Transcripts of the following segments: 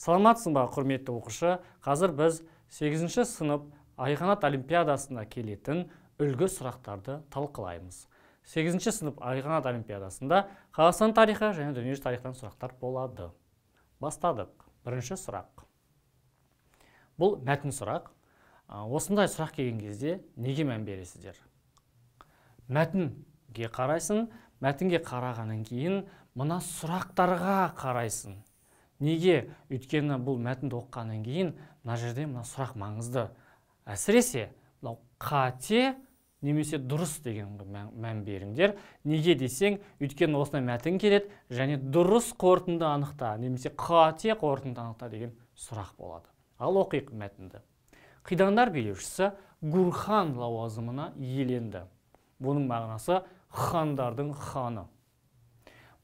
Саламатсың ба, құрметті оқушы? Қазір біз 8-ші сынып Айқанат олимпиадасына келетін үлгі сұрақтарды талқылаймыз. 8-ші сынып Айқанат олимпиадасында Қазақстан тарихы және дүниежүзі тарихтан сұрақтар болады. Бастадық. Бірінші сұрақ. Бұл мәтін сұрақ. Осындай сұрақ келген кезде неге мән бересіздер? Мәтінге қарайсың, мәтінге қарағаннан кейін мына сұрақтарға қарайсың. Неге? Өйткені бұл мәтінді оқығаннан кейін мына жерде мына сұрақ маңызды. Әсіресе қате немесе дұрыс деген мән беріңдер. Неге десең, өйткені осындай мәтін келеді және дұрыс қорытынды анықта немесе қате қорытынды анықта деген сұрақ болады. Ал оқиық мәтінді. Қидандар билеушісі Гурхан лауазымына иеленді. Бұның мағынасы хандардың ханы.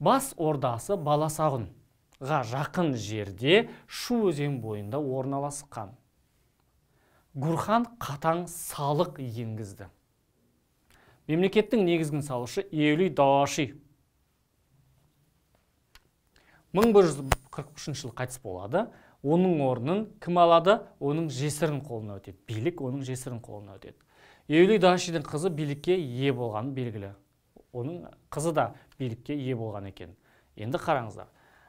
Бас ордасы Баласағұнға жақын жерде Шу өзен бойында орналасқан. Гурхан қатаң салық енгізді. Мемлекеттің негізгін салушы Иелуй Даоши 1143 жыл қайтыс болады. Оның орнын кім алады? Оның жесірін қолына өтеді. Билік оның жесірін қолына өтеді. Иелуй Даошидің қызы билікке ие болғаны белгілі. Оның қызы да билікке ие болған екен. Енді қараңыздар.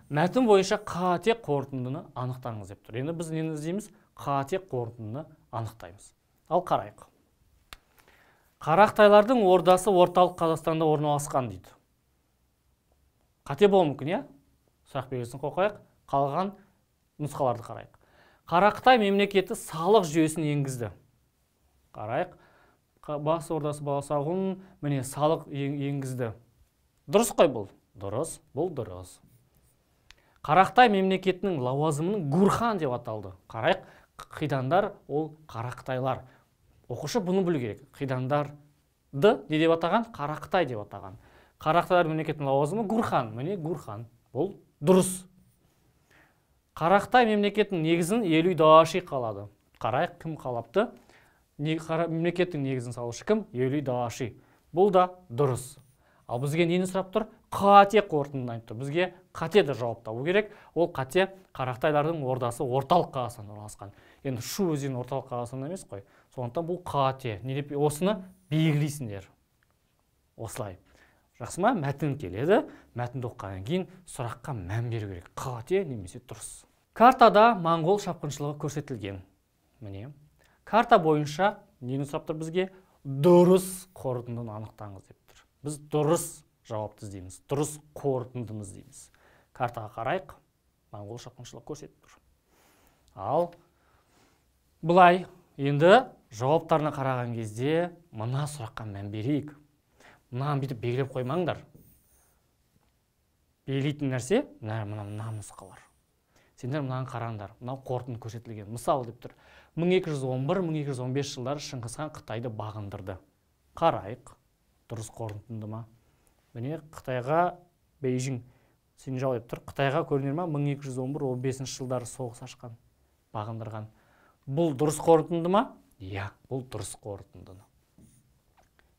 Мәтін бойынша қате қорытындыны анықтаңыз деп тұр. Енді біз нені іздейміз? Қате қорытындыны анықтаймыз. Ал қарайық. Қарақтайлардың ордасы орталық Қазақстанда орналасқан дейді. Қате болуы мүмкін, иә? Сұрақ белгісін қойып, қалған нұсқаларды қарайық. Қарақтай мемлекеті салық жүйесін енгізді. Қарайық. Бас ордасы Баласағұн міне салық енгізді. Дұрыс қой бұл? Дұрыс, бұл дұрыс. Қарақтай мемлекетінің лауазымының Гурхан деп аталды. Қарайық, қидандар ол қарақтайлар. Оқушы бұны білу керек. Қидандарды не деп атаған? Қарақтай деп атаған. Қарақтайлар мемлекетінің лауазымы Гурхан. Міне Гурхан. Бұл дұрыс. Қарақтай мемлекетінің негізін Иелуй Даоши қалады. Қарайық, кім қалапты? Мемлекеттің негізін салушы кім? Иелуй Даоши. Бұл да дұрыс. Ал бізге нені сұрап тұр? Қате қорытындыны айтып тұр. Бізге қате де жауап табу керек. Ол қате қарақтайлардың ордасы орталық Қазақстанда орналасқан. Енді Шу өзені орталық Қазақстанда емес қой. Сондықтан бұл қате. Не деп осыны белгілейсіңдер. Осылай. Жақсы ма? Мәтін келеді. Мәтінді оқығаннан кейін сұраққа мән беру керек. Қате немесе дұрыс. Картада моңғол шапқыншылығы көрсетілген. Міне. Карта бойынша нені сұрап тұр бізге? Дұрыс қорытындыны анықтаңыз деп тұр. Біз дұрыс жауапты іздейміз. Дұрыс қорытындыны іздейміз. Картаға қарайық. Моңғол шапқыншылығы көрсетіп тұр. Ал бұлай енді жауаптарына қараған кезде мына сұраққа мән берейік. Мынаны бүйтіп белгілеп қоймаңдар. Белгілейтін нәрсе мына нұсқалар. Сендер мынаны қараңдар. Мынау қорытынды көрсетілген. Мысалы деп тұр. 1211-1215 жылдары Шыңғысхан Қытайды бағындырды. Қарайық. Дұрыс қорытынды ма? Міне Қытайға Бейжің Синжау деп тұр. Қытайға көрінер ма? 1211-15 жылдары соғыс ашқан, бағындырған. Бұл дұрыс қорытынды ма? Иә, бұл дұрыс қорытындыны.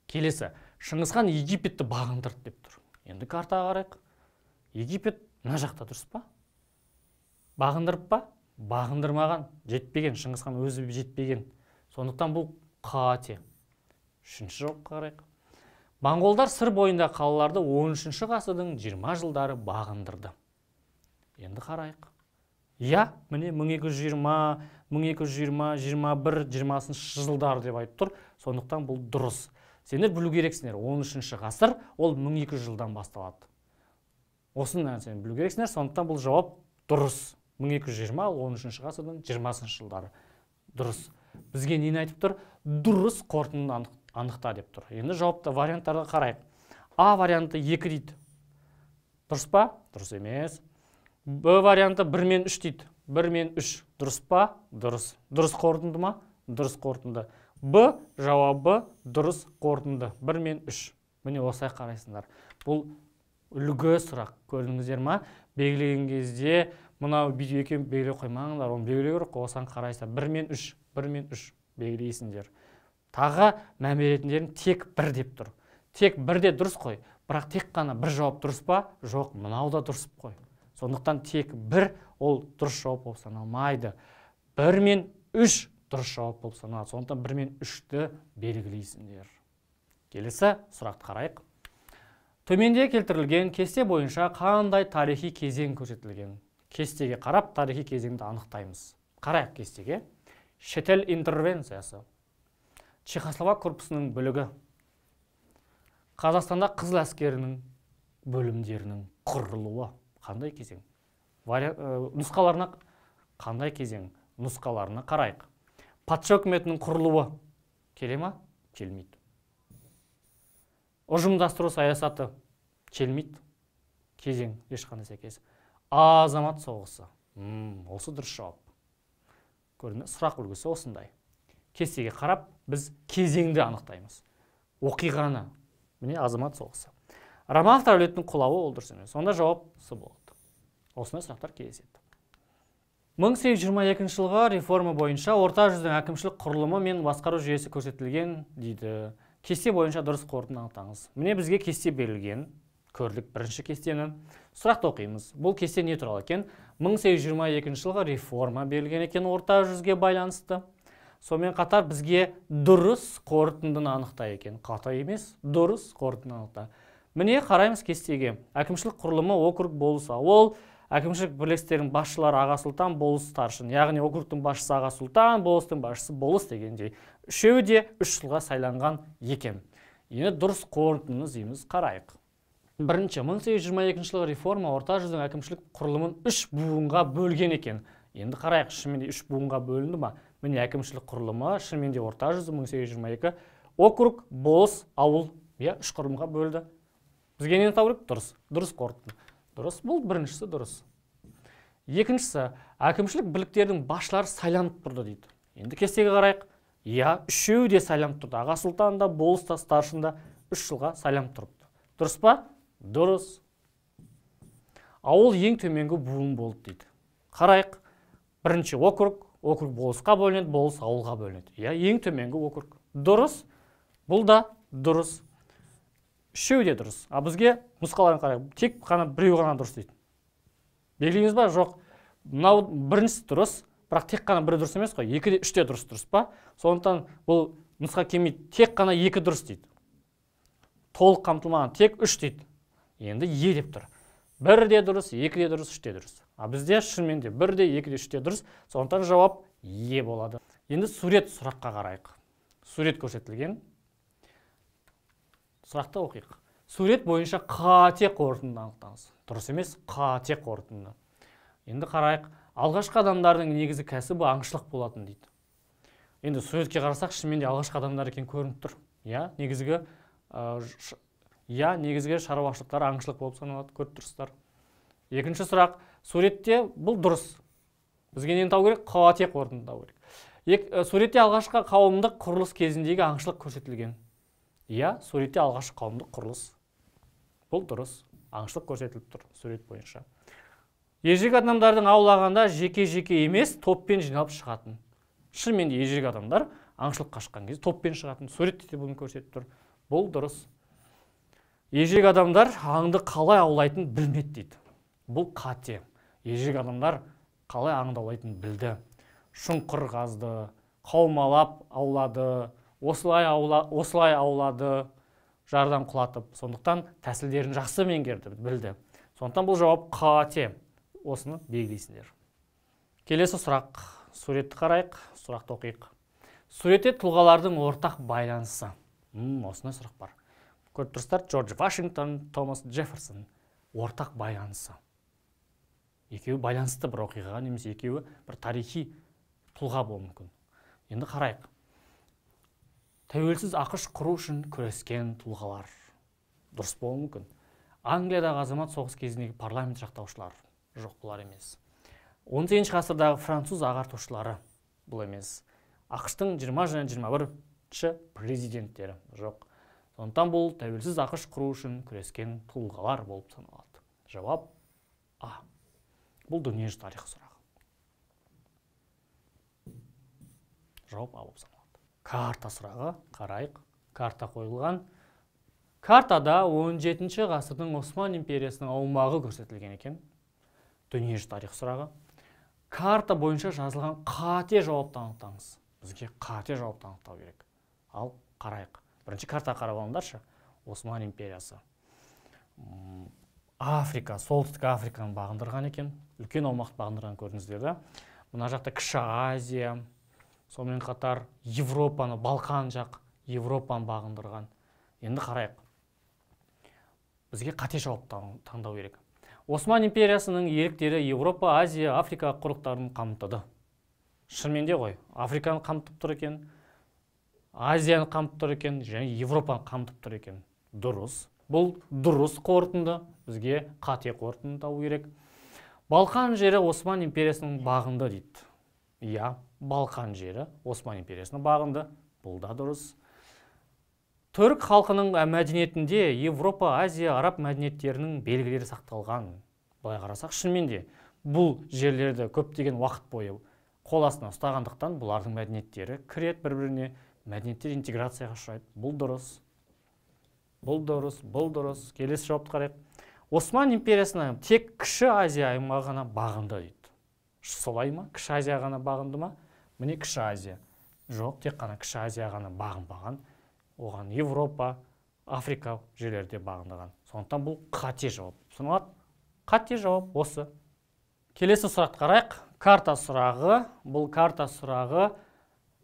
Келесі. Шыңғысхан Египетті бағындырды деп тұр. Енді картаға қарайық. Египет мына жақта дұрыс па? Бағындырып па? Бағындырмаған, жетпеген. Шыңғысхан өзі жетпеген. Сондықтан бұл қате. Үшінші жауапқа қарайық. Моңғолдар сыр бойында қалаларды 13-ші ғасырдың 20 жылдары бағындырды. Енді қарайық. Иә, міне 1220, 1220, 21, 20-шы жылдары деп айтып тұр. Сондықтан бұл дұрыс. Сендер білу керексіңдер. 13-ші ғасыр ол 1200 жылдан басталады. Осыны нәрсені білу керексіңдер. Сондықтан бұл жауап дұрыс. 1220 ал 13-ші ғасырдың 20-шы жылдары. Дұрыс. Бізге нені айтып тұр? Дұрыс қорытындыны анықта деп тұр. Енді жауапты варианттарға қарайық. А варианты 2 дейді. Дұрыс па? Дұрыс емес. Б варианты 1 мен 3 дейді. 1 мен 3. Дұрыс па? Дұрыс. Дұрыс қорытынды ма? Дұрыс қорытынды. Б жауабы дұрыс қорытынды. 1 мен 3. Міне осылай қарайсыңдар. Бұл үлгі сұрақ. Көрдіңіздер ма? Белгілеген кезде мынау бүйтіп екен белгілей қоймаңдар. Оны белгілеу керек. Осыған қарайсыздар. 1 мен 3. 1 мен 3 белгілейсіңдер. Тағы мән беретіндерін тек 1 деп тұр. Тек 1 де дұрыс қой. Бірақ тек қана бір жауап дұрыс па? Жоқ, мынау да дұрыс қой. Сондықтан тек 1 ол дұрыс жауап болып саналмайды. 1 мен 3 дұрыс жауап болып саналады. Сондықтан 1 мен 3-ті белгілейсіңдер. Келесі сұрақты қарайық. Төменде келтірілген кесте бойынша қандай тарихи кезең көрсетілген? Кестеге қарап, тарихи кезеңді анықтаймыз. Қарайық кестеге. Шетел интервенциясы. Чехословак корпусының бөлігі. Қазақстанда Қызыл әскерінің бөлімдерінің құрылуы. Қандай кезең? Нұсқаларына қандай кезең? Нұсқаларына қарайық. Патша үкіметінің құрылуы. Келе ма? Келмейді. Ұжымдастыру саясаты. Келмейді. Кезең ешқандай сәйкес. Азамат соғысы. Осы дұрыс жауап. Көрдіңіз, сұрақ үлгісі осындай. Кестеге қарап, біз кезеңді анықтаймыз. Оқиғаны. Міне азамат соғысы. Романов әулетінің құлауы ол дұрыс емес. Сонда жауап С болады. Осындай сұрақтар кездеседі. 1822 жылғы реформа бойынша орта жүздің әкімшілік құрылымы мен басқару жүйесі көрсетілген дейді. Кесте бойынша дұрыс қорытынды анықтаңыз. Міне бізге кесте берілген. Көрдік бірінші кестені. Сұрақты оқимыз. Бұл кесте не туралы екен? 1822 жылғы реформа берілген екен орта жүзге байланысты. Сонымен қатар бізге дұрыс қорытындыны анықтай екен. Қата емес, дұрыс қорытындыны анықта. Міне қараймыз кестеге. Әкімшілік құрылымы округ болыс ауыл, әкімшілік бірлестіктердің басшылары аға сұлтан, болыс старшын. Яғни округтың басшысы аға сұлтан, болыстың басшысы болыс дегендей. Үшеуі де 3 жылға сайланған екен. Енді дұрыс қорытындыны іздейміз, қарайық. Бірінші, 1822 жылғы реформа орта жүздің әкімшілік құрылымын 3 буынға бөлген екен. Енді қарайық, шынымен де 3 буынға бөлінді ма? Міне әкімшілік құрылымы шынымен де орта жүзі 1822 округ, болыс, ауыл, 3 құрылымға бөлді. Бізге нені табу керек? Дұрыс. Дұрыс қорытынды. Дұрыс. Бұл біріншісі дұрыс. Екіншісі, әкімшілік бірліктердің басшылары сайланып тұрды дейді. Енді кестеге қарайық. Үшеуі де сайланып тұрды. Аға сұлтан да, болыс та, старшын да 3 жылға сайланып тұрыпты. Дұрыс па? Дұрыс. Ауыл ең төменгі буын болды дейді. Қарайық. Бірінші округ болысқа бөлінеді, болыс ауылға бөлінеді. Ең төменгі округ. Дұрыс. Бұл да дұрыс. Үшеуі де дұрыс. Бізге нұсқаларын қарайық. Тек қана біреу ғана дұрыс дейді. Белгілейміз ба? Жоқ. Мынау біріншісі дұрыс, бірақ тек қана бірі дұрыс емес қой. 2-де 3-те дұрыс па? Сондықтан бұл нұсқа келмейді. Тек қана 2 дұрыс дейді. Толық қамтылмаған тек 3 дейді. Енді деп тұр. 1-де дұрыс, 2-де дұрыс, 3-те дұрыс. Бізде шынымен де 1-де, 2-де, 3-те дұрыс. Сондықтан жауап болады. Енді сурет сұраққа қарайық. Сурет көрсетілген. Сұрақты оқиық. Сурет бойынша қате қорытынды анықтаңыз. Дұрыс емес, қате қорытынды. Енді қарайық. Алғашқы адамдардың негізі кәсібі аңшылық болатын дейді. Енді суретке қарасақ, шынымен де алғашқы адамдар екен көрініп тұр. Негізгі шаруашылықтар аңшылық болып саналады, көріп тұрсыздар. Екінші сұрақ, суретте бұл дұрыс. Бізге нені табу керек? Қате қорытынды табу керек. Суретте алғашқы қауымдық құрылыс кезіндегі аңшылық көрсетілген. Суретте алғашқы қауымдық құрылыс. Бұл дұрыс. Аңшылық көрсетіліп тұр сурет бойынша. Ежелгі адамдардың аулағанда жеке-жеке емес, топпен жиналып шығатын. Шынымен де ежелгі адамдар аңшылыққа шыққан кезде топпен шығатын. Суретте де бұны көрсетіп тұр. Бұл дұрыс. Ежелгі адамдар аңды қалай аулайтын білмеді дейді. Бұл қате. Ежелгі адамдар қалай аңды аулайтын білді. Шұңқыр қазды, қаумалап аулады, осылай аулады, жардан құлатып. Сондықтан тәсілдерін жақсы меңгерді, білді. Сондықтан бұл жауап қате. Осыны белгілейсіңдер. Келесі сұрақ. Суретті қарайық, сұрақты оқиық. Суретте тұлғалардың ортақ байланысы. Осындай сұрақ бар. Көріп тұрсыздар, Джордж Вашингтон, Томас Джефферсон. Ортақ байланысы. Екеуі байланысты бір оқиғаға, немесе екеуі бір тарихи тұлға болуы мүмкін. Енді қарайық. Тәуелсіз ақш құру үшін күрескен тұлғалар. Дұрыс болуы мүмкін. Англиядағы азамат соғыс кезіндегі парламент жақтаушылар. Жоқ, бұлар емес. 18 ғасырдағы француз ағартушылары. Бұл емес. ақш-тың 20 және 21-ші президенттері. Жоқ. Сондықтан бұл тәуелсіз ақш құру үшін күрескен тұлғалар болып саналады. Жауап А. Бұл дүниежүзі тарихы сұрағы. Жауап А болып саналады. Карта сұрағы. Қарайық. Карта қойылған. Картада 17-ші ғасырдың Осман империясының аумағы көрсетілген екен. Дүниежүзі тарих сұрағы. Карта бойынша жазылған қате жауапты анықтаңыз. Бізге қате жауапты анықтау керек. Ал қарайық. Бірінші картаға қарап алыңдаршы. Осман империясы. Африка, солтүстік Африканы бағындырған екен. Үлкен аумақты бағындырған көрдіңіздер да. Мына жақта Кіші Азия, сонымен қатар Европаны, Балқан жақ, Европаны бағындырған. Енді қарайық. Бізге қате жауапты таңдау керек. Осман империясының иеліктері Европа, Азия, Африка құрлықтарын қамтыды. Шынымен де ғой, Африканы қамтып тұр екен, Азияны қамтып тұр екен, және Европаны қамтып тұр екен. Дұрыс. Бұл дұрыс қорытынды. Бізге қате қорытынды табу керек. Балқан жері Осман империясының бағынды дейді. Иә, Балқан жері Осман империясының бағынды. Бұл да дұрыс. Түрік халқының мәдениетінде Европа, Азия, Араб мәдениеттерінің белгілері сақталған. Былай қарасақ, шынымен де бұл жерлерді көптеген уақыт бойы қол астына ұстағандықтан бұлардың мәдениеттері кіреді бір-біріне, мәдениеттер интеграцияға ұшырайды. Бұл дұрыс. Бұл дұрыс, бұл дұрыс. Келесі жауапты қарайық. Осман империясына тек Кіші Азия аймағы ғана бағынды дейді. Солай ма? Кіші Азия ғана бағынды ма? Міне Кіші Азия. Жоқ, тек қана Кіші Азия ғана бағынбаған. Оған Европа, Африка жерлерде бағындырған. Сондықтан бұл қате жауап. Сонымен қате жауап осы. Келесі сұрақты қарайық. Карта сұрағы. Бұл карта сұрағы.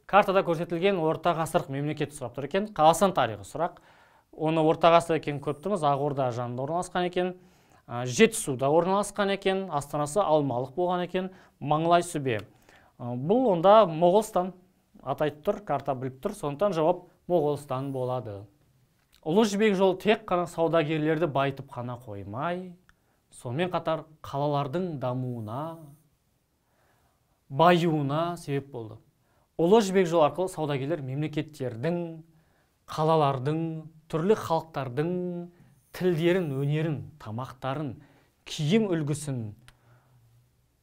Картада көрсетілген орта ғасырлық мемлекет сұрап тұр екен. Қазақстан тарихы сұрақ. Оны орта ғасыр екенін көріп тұрмыз. Ақорда жанында орналасқан екен. Жетісуда орналасқан екен. Астанасы Алмалық болған екен. Маңлай сүбе. Бұл онда Моғолстан атайтып тұр, карта біліп тұр. Сондықтан жауап Моғолстан болады. Ұлы жібек жолы тек қана саудагерлерді байытып қана қоймай, сонымен қатар қалалардың дамуына, баюына себеп болды. Ұлы жібек жолы арқылы саудагерлер мемлекеттердің, қалалардың, түрлі халықтардың тілдерін, өнерін, тамақтарын, киім үлгісін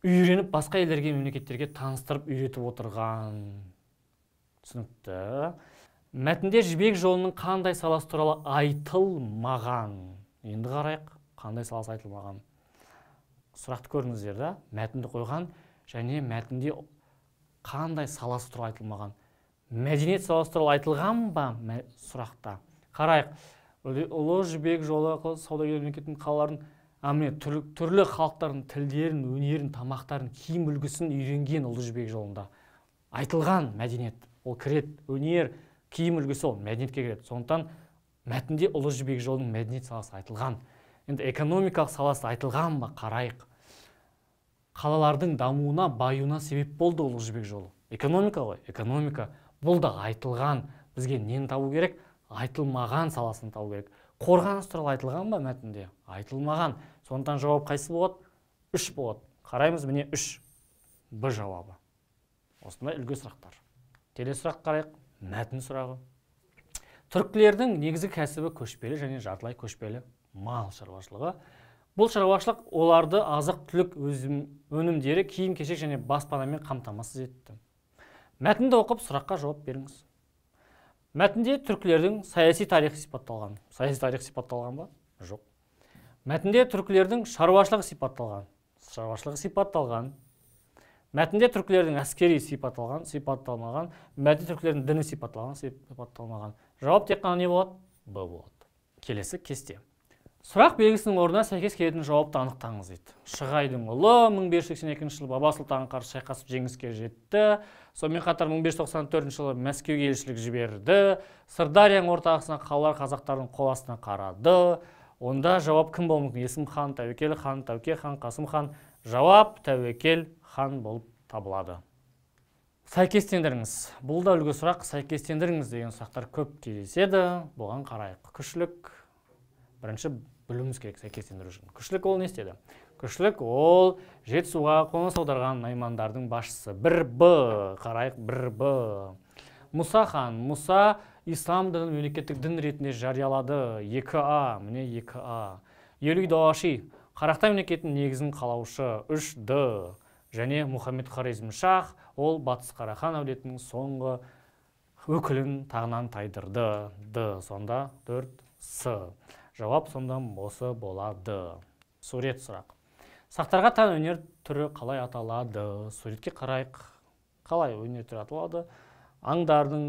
үйреніп, басқа елдерге, мемлекеттерге таныстырып үйретіп отырған. Түсінікті. Мәтінде жібек жолының қандай саласы туралы айтылмаған. Енді қарайық, қандай саласы айтылмаған. Сұрақты көріңіздер да, мәтінді қойған және мәтінде қандай саласы туралы айтылмаған. Мәдениет саласы туралы айтылған ба сұрақта? Қарайық, ұлы жібек жолы саудагер мемлекеттің қалаларын, түрлі халықтардың тілдерін, өнерін, тамақтарын, киім үлгісін үйренген ұлы жібек жолында. Айтылған мәдениет, ол кіреді, өнер, киім үлгісі ол мәдениетке кіреді. Сондықтан мәтінде ұлы жібек жолының мәдениет саласы айтылған. Енді экономикалық саласы айтылған ба қарайық. Қалалардың дамуына, баюына себеп болды ұлы жібек жолы. Экономика ғой, экономика. Бұл да айтылған. Бізге нені табу керек? Айтылмаған саласын табу керек. Қорғаныс туралы айтылған ба мәтінде? Айтылмаған. Сондықтан жауап қайсы болады? 3 болады. Қараймыз, міне 3. Б жауабы. Осындай үлгі сұрақтар. Келесі сұрақ қарайық. Мәтін сұрағы. Түркілердің негізгі кәсібі көшпелі және жартылай көшпелі мал шаруашылығы. Бұл шаруашылық оларды азық-түлік өнімдері, киім-кешек және баспанамен қамтамасыз етті. Мәтінді оқып сұраққа жауап беріңіз. Мәтінде түркілердің саяси тарихы сипатталған. Саяси тарих сипатталған ба? Жоқ. Мәтінде түркілердің шаруашылығы сипатталған. Шаруашылығы сипатталған. Мәтінде түркілердің әскери сипатталмаған. Мәтінде түркілердің діні сипатталмаған. Жауап тек қана не болады? Б болады. Келесі кесте. Сұрақ белгісінің орнына сәйкес келетін жауапты анықтаңыз дейді. Шығайдың ұлы 1582 жылы Баба Сұлтанға қарсы шайқасып жеңіске жетті. Сонымен қатар 1594 жылы Мәскеуге елшілік жіберді. Сырдарияның ортағысына қалалар қазақтардың қол астына қарады. Онда жауап кім болуы мүмкін? Есім хан, Тәуекел хан, Тәуке хан, Қасым хан. Жауап Тәуекел хан болып табылады. Сәйкестендіріңіз. Бұл да үлгі сұрақ. Сәйкестендіріңіз деген сұрақтар көп кездеседі. Бұған қарайық. Күшлік. Бірінші білуіміз керек сәйкестендіру үшін. Күшлік ол не істеді? Күшлік ол Жетісуға қоныс аударған наймандардың басшысы. 1Б. Қарайық, 1Б. Мұса хан. Мұса ислам дінін мемлекеттік дін ретінде жариялады. 2А. Міне 2А. Елуй Дауаши. Қарақтай мемлекетінің негізін қалаушы. 3Д. Және Мұхаммед Хорезмшах, ол Батыс Қарахан әулетінің соңғы өкілін тағынан тайдырды. Д. Сонда 4С. Жауап сонда осы болады. Сурет сұрақ. Сақтарға тән өнер түрі қалай аталады? Суретке қарайық. Қалай өнер түрі аталады? Аңдардың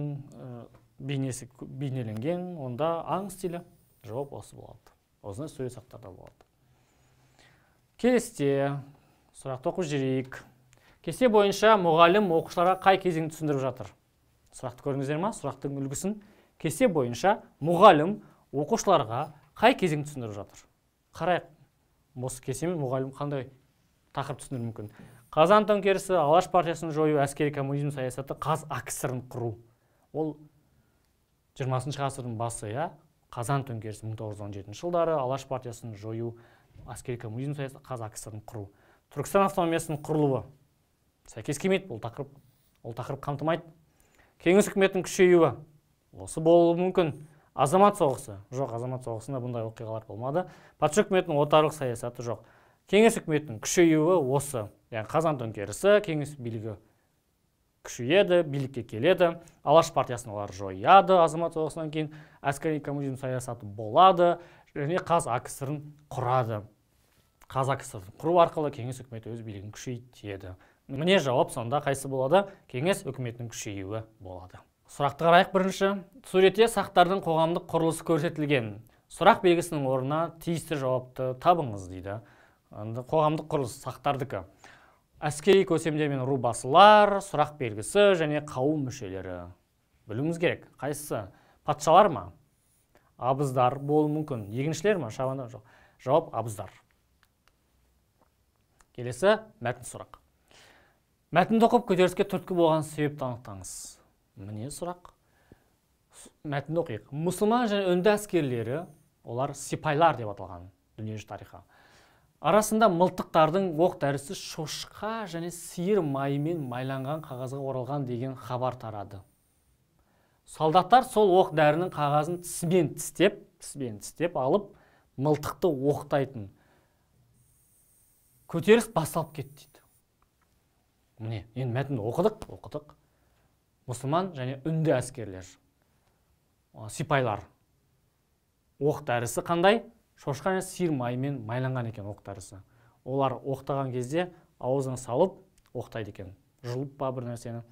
бейнесі бейнеленген, онда аң стилі. Жауап осы болады. Осындай сурет сақтарда болады. Кесте. Сұрақты оқып жүрейік. Кесте бойынша мұғалім оқушыларға қай кезеңді түсіндіріп жатыр? Сұрақты көріңіздер ма? Сұрақтың үлгісін. Кесте бойынша мұғалім оқушыларға қай кезеңді түсіндіріп жатыр? Қарайық. Осы кестемен мұғалім қандай тақырып түсіндіруі мүмкін? Қазан төңкерісі, Алаш партиясын жою, әскери коммунизм саясаты, АКСР-ін құру. Ол 20 ғасырдың басы, Қазан төңкерісі 1917 жылдары, Алаш партиясын жою, әскери коммунизм саясаты, АКСР-ын құру. Түркістан автономиясының құрылуы. Сәйкес келмейді, бұл тақырып қамтымайды. Кеңес үкіметінің күшеюі. Осы болуы мүмкін. Азамат соғысы. Жоқ, азамат соғысында бұндай оқиғалар болмады. Патша үкіметінің отарлық саясаты жоқ. Кеңес үкіметінің күшеюі осы. Яғни Қазан төңкерісі, кеңес билігі күшейеді, билікке келеді. Алаш партиясын олар жояды, азамат соғысынан кейін әскери коммунизм саясаты болады және АКСР-ын құрады. АКСР-ын құру арқылы кеңес үкіметі өз билігін күшейтеді. Міне жауап сонда қайсы болады? Кеңес үкіметінің күшеюі болады. Сұрақты қарайық бірінші. Суретте сақтардың қоғамдық құрылысы көрсетілген. Сұрақ белгісінің орнына тиісті жауапты табыңыз дейді. Қоғамдық құрылыс сақтардікі. Әскери көсемдер мен рубасылар, сұрақ белгісі және қауым мүшелері. Білуіміз керек. Қайсысы? Патшалар ма? Абыздар болуы мүмкін. Егіншілер ма? Шабандар жоқ. Жауап абыздар. Келесі мәтін сұрақ. Мәтінді оқып көтеріліске түрткі болған себепті анықтаңыз. Міне сұрақ. Мәтінді оқиық. Мұсылман және үнді әскерлері, олар сипайлар деп аталған дүниежүзі тарихы. Арасында мылтықтардың оқ дәрісі шошқа және сиыр майымен майланған қағазға оралған деген хабар тарады. Солдаттар сол оқ дәрінің қағазын тіспен тістеп алып, мылтықты оқтайтын. Көтеріліс басталып кетті дейді. Міне, енді мәтінді оқыдық. Мұсылман және үнді әскерлер, сипайлар. Оқ дәрісі қандай? Шошқа және сиыр майымен майланған екен оқ дәрісі. Олар оқтаған кезде аузына салып оқтайды екен. Жұлып па бір нәрсені.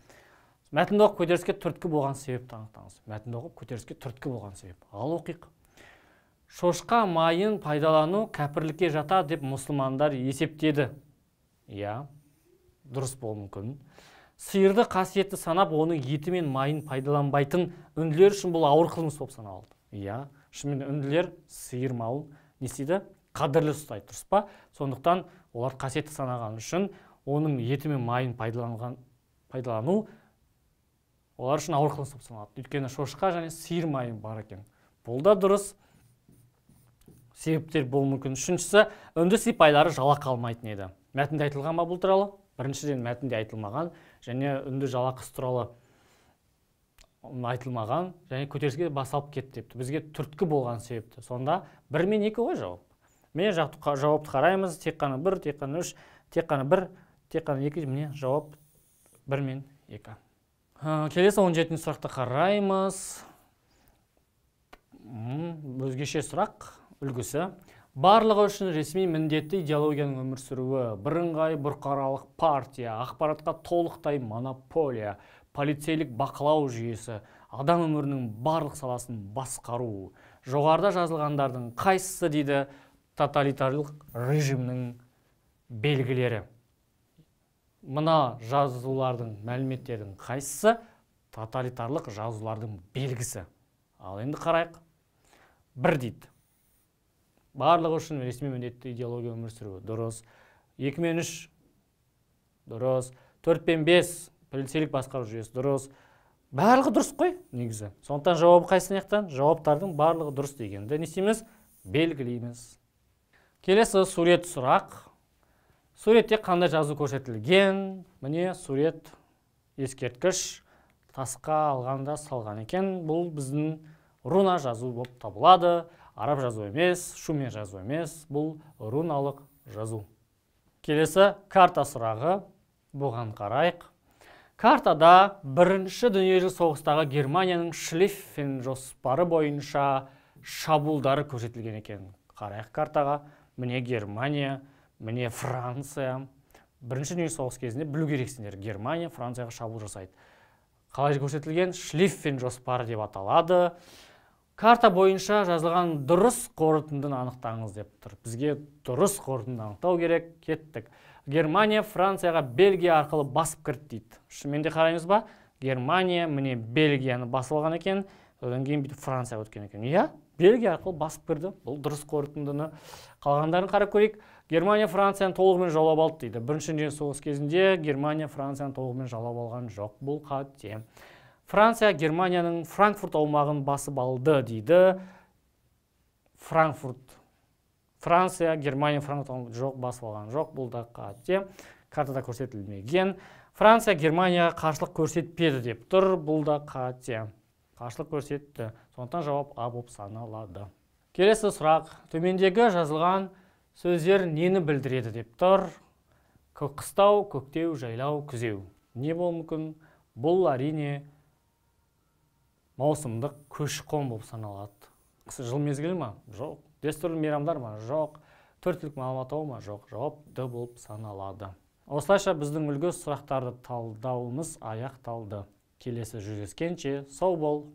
Мәтінді оқып көтеріліске түрткі болған себепті анықтаңыз. Мәтінді оқып көтеріліске түрткі болған себеп. Ал оқиық. Шошқа майын пайдалану кәпірлікке жатады деп мұсылмандар есептеді. Дұрыс болуы мүмкін. Сиырды қасиетті санап, оның еті мен майын пайдаланбайтын үнділер үшін бұл ауыр қылмыс болып саналды. Шынымен үнділер сиыр малын не істейді? Қадірлі ұстайды, дұрыс па? Сондықтан олар қасиетті санаған үшін оның еті мен майын пайдалану олар үшін ауыр қылмыс болып саналды. Өйткені шошқа және сиыр майын бар екен. Бұл да дұрыс. Себептер болуы мүмкін. Үшіншісі, үнді сипайлары жалақы алмайтын еді. Мәтінде айтылған ба бұл туралы? Біріншіден мәтінде айтылмаған және үнді жалақысы туралы айтылмаған және көтеріліске басалып кетті депті. Бізге түрткі болған себепті. Сонда 1 мен 2 ғой жауап. Міне жауапты қараймыз. Тек қана 1, тек қана 3, тек қана 1, тек қана 2. Міне жауап 1 мен 2. Келесі 17 сұрақты қараймыз. Өзгеше сұрақ үлгісі. Барлығы үшін ресми міндетті идеологияның өмір сүруі, бірыңғай бұқаралық партия, ақпаратқа толықтай монополия, полицейлік бақылау жүйесі, адам өмірінің барлық саласын басқару. Жоғарыда жазылғандардың қайсысы дейді тоталитарлық режимнің белгілері? Мына жазулардың, мәліметтердің қайсысы тоталитарлық жазулардың белгісі? Ал енді қарайық. 1 дейді. Барлығы үшін ресми міндетті идеология өмір сүруі. Дұрыс. 2 мен 3. Дұрыс. 4 пен 5. Полицейлік басқару жүйесі. Дұрыс. Барлығы дұрыс қой, негізі. Сондықтан жауабы қайсысы аяқтан? Жауаптардың барлығы дұрыс дегенді не істейміз? Белгілейміз. Келесі сурет сұрақ. Суретте қандай жазу көрсетілген? Міне сурет ескерткіш тасқа алғанда салған екен. Бұл біздің руна жазу болып табылады. Араб жазу емес, шумен жазу емес, бұл руналық жазу. Келесі карта сұрағы. Бұған қарайық. Картада бірінші дүниежүзілік соғыстағы Германияның Шлиффен жоспары бойынша шабуылдары көрсетілген екен. Қарайық картаға. Міне Германия міне Франция бірінші дүниежүзілік соғыс кезінде білу керексіңдер, Германия Францияға шабуыл жасайды. Қалай көрсетілген? Шлиффен жоспары деп аталады. Карта бойынша жазылған дұрыс қорытындыны анықтаңыз деп тұр. Бізге дұрыс қорытындыны анықтау керек. Кеттік. Германия Францияға Бельгия арқылы басып кірді дейді. Шынымен де қараймыз ба? Германия міне Бельгияны басып алған екен, одан кейін бүйтіп Франция өткен екен. Иә, Бельгия арқылы басып кірді. Бұл дұрыс қорытындыны. Қалғандарын қарап көрейік. Германия Францияны толығымен жаулап алды дейді. Бірінші дүниежүзілік соғыс кезінде Германия Францияны толығымен жаулап алған жоқ. Бұл қате. Франция Германияның Франкфурт аумағын басып алды дейді. Франция Германия Франкфурт аумағын жоқ, басып алған жоқ. Бұл да қате. Картада көрсетілмеген. Франция Германияға қарсылық көрсетпеді деп тұр. Бұл да қате. Қарсылық көрсетті. Сондықтан жауап А болып саналады. Келесі сұрақ. Төмендегі жазылған сөздер нені білдіреді деп тұр. Көкқыстау, көктеу, жайлау, күзеу. Не болуы мүмкін? Бұл әрине маусымдық көші-қон болып саналады. Жыл мезгілі ма? Жоқ. Дәстүрлі мейрамдар ма? Жоқ. Төрттілік мағлұмат ау ма? Жоқ. Жауап Д болып саналады. Осылайша біздің үлгі сұрақтарды талдауымыз аяқталды. Келесі жүздескенше сау бол.